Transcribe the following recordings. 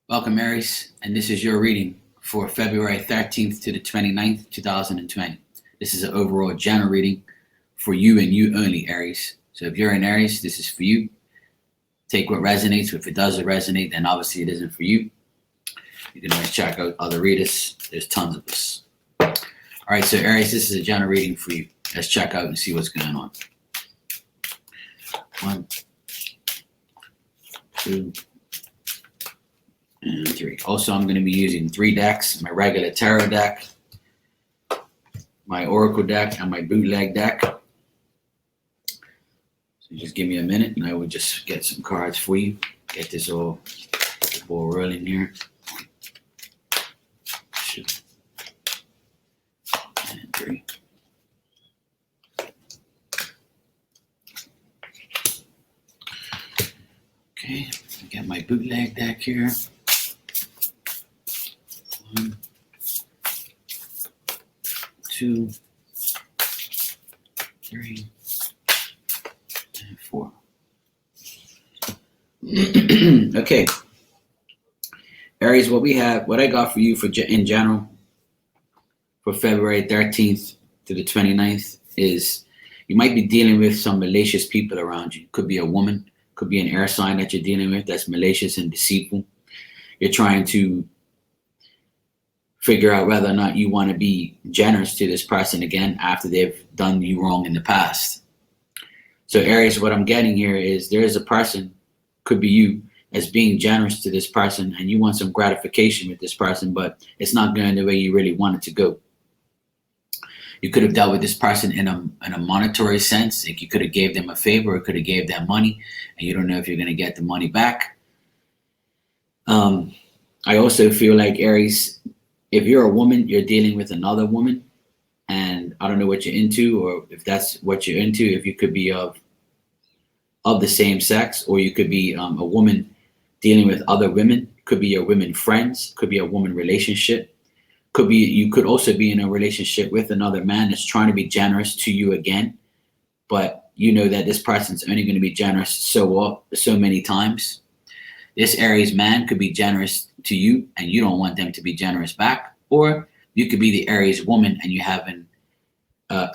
Welcome, Aries, and this is your reading for February 13th to the 29th, 2020. This is an overall general reading for you and you only, Aries. So if you're an Aries, this is for you. Take what resonates. If it doesn't resonate, then obviously it isn't for you. You can always check out other readers. There's tons of us. All right, so Aries, this is a general reading for you. Let's check out and see what's going on. 1, 2, and 3. Also, I'm going to be using 3 decks, my regular tarot deck, my oracle deck, and my bootleg deck. So just give me a minute and I will just get some cards for you. Get this all the ball rolling here. 2 and 3. Okay, I got my bootleg deck here. 1, 2, 3, and 4. Okay, Aries, what I got for you in general for February 13th to the 29th is you might be dealing with some malicious people around you. Could be a woman, could be an air sign that you're dealing with that's malicious and deceitful. You're trying to figure out whether or not you want to be generous to this person again after they've done you wrong in the past. So Aries, what I'm getting here is there is a person, could be you, as being generous to this person and you want some gratification with this person, but it's not going the way you really want it to go. You could have dealt with this person in a monetary sense. Like you could have gave them a favor or could have gave them money and you don't know if you're going to get the money back. I also feel like, Aries, if you're a woman, you're dealing with another woman, and I don't know what you're into, or if that's what you're into. If you could be of the same sex, or you could be a woman dealing with other women. Could be your women friends. Could be a woman relationship. You could also be in a relationship with another man that's trying to be generous to you again, but you know that this person's only going to be generous so many times. This Aries man could be generous to you and you don't want them to be generous back. Or you could be the Aries woman and you have an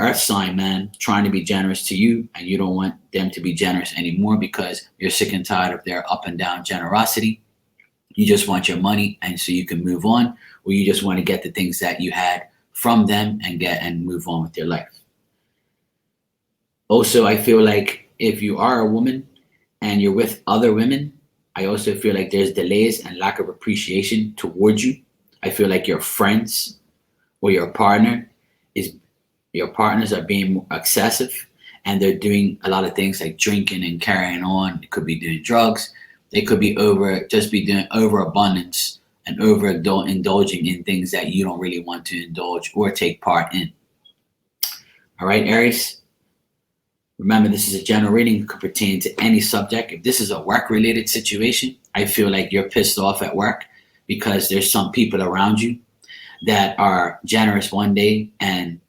earth sign man trying to be generous to you and you don't want them to be generous anymore because you're sick and tired of their up and down generosity. You just want your money and so you can move on, or you just want to get the things that you had from them and move on with your life. Also, I feel like if you are a woman and you're with other women, I also feel like there's delays and lack of appreciation towards you. I feel like your friends or your partners are being excessive and they're doing a lot of things like drinking and carrying on. They could be doing drugs. They could be doing overabundance and indulging in things that you don't really want to indulge or take part in. All right, Aries. Remember, this is a general reading. It could pertain to any subject. If this is a work-related situation, I feel like you're pissed off at work because there's some people around you that are generous one day and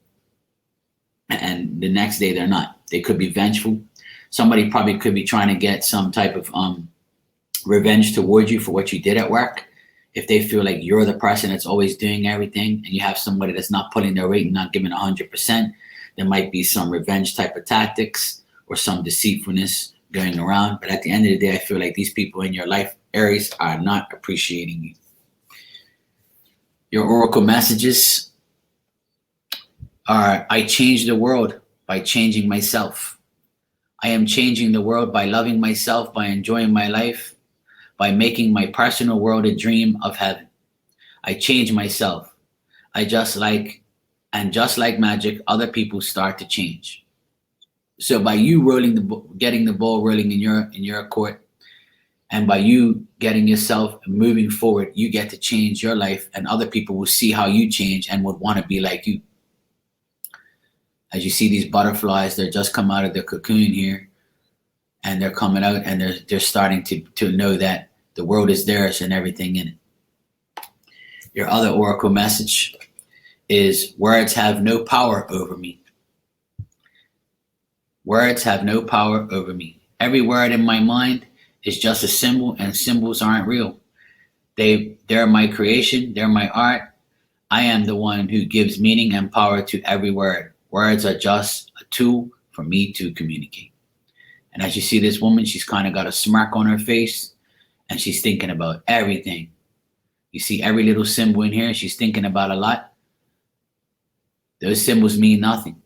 the next day they're not. They could be vengeful. Somebody probably could be trying to get some type of revenge towards you for what you did at work. If they feel like you're the person that's always doing everything and you have somebody that's not pulling their weight and not giving 100%, there might be some revenge type of tactics or some deceitfulness going around. But at the end of the day, I feel like these people in your life, Aries, are not appreciating you. Your oracle messages are: I change the world by changing myself. I am changing the world by loving myself, by enjoying my life, by making my personal world a dream of heaven. I change myself. Just like magic, other people start to change. So by you getting the ball rolling in your court, and by you getting yourself moving forward, you get to change your life, and other people will see how you change and would want to be like you. As you see these butterflies, they're just come out of their cocoon here, and they're coming out, and they're starting to know that the world is theirs and everything in it. Your other oracle message is: words have no power over me. Words have no power over me. Every word in my mind is just a symbol, and symbols aren't real. They're my creation. They're my art. I am the one who gives meaning and power to every word. Words are just a tool for me to communicate. And as you see this woman, she's kind of got a smirk on her face and she's thinking about everything. You see every little symbol in here, she's thinking about a lot. Those symbols mean nothing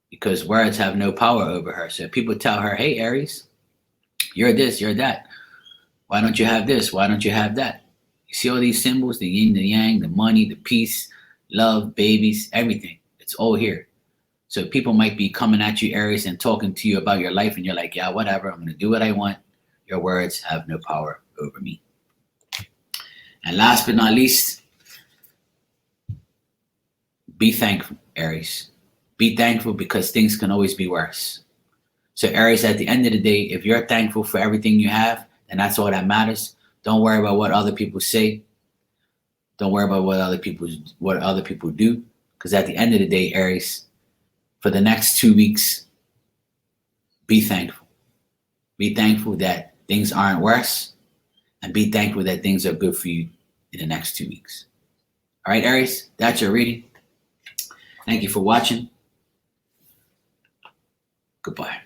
because words have no power over her. So if people tell her, hey, Aries, you're this, you're that. Why don't you have this? Why don't you have that? You see all these symbols, the yin, the yang, the money, the peace, love, babies, everything. It's all here. So people might be coming at you, Aries, and talking to you about your life, and you're like, yeah, whatever. I'm going to do what I want. Your words have no power over me. And last but not least, be thankful, Aries. Be thankful because things can always be worse. So Aries, at the end of the day, if you're thankful for everything you have, then that's all that matters. Don't worry about what other people say. Don't worry about what other people do. Because at the end of the day, Aries, for the next 2 weeks, be thankful. Be thankful that things aren't worse, and be thankful that things are good for you in the next 2 weeks. All right, Aries, that's your reading. Thank you for watching. Goodbye.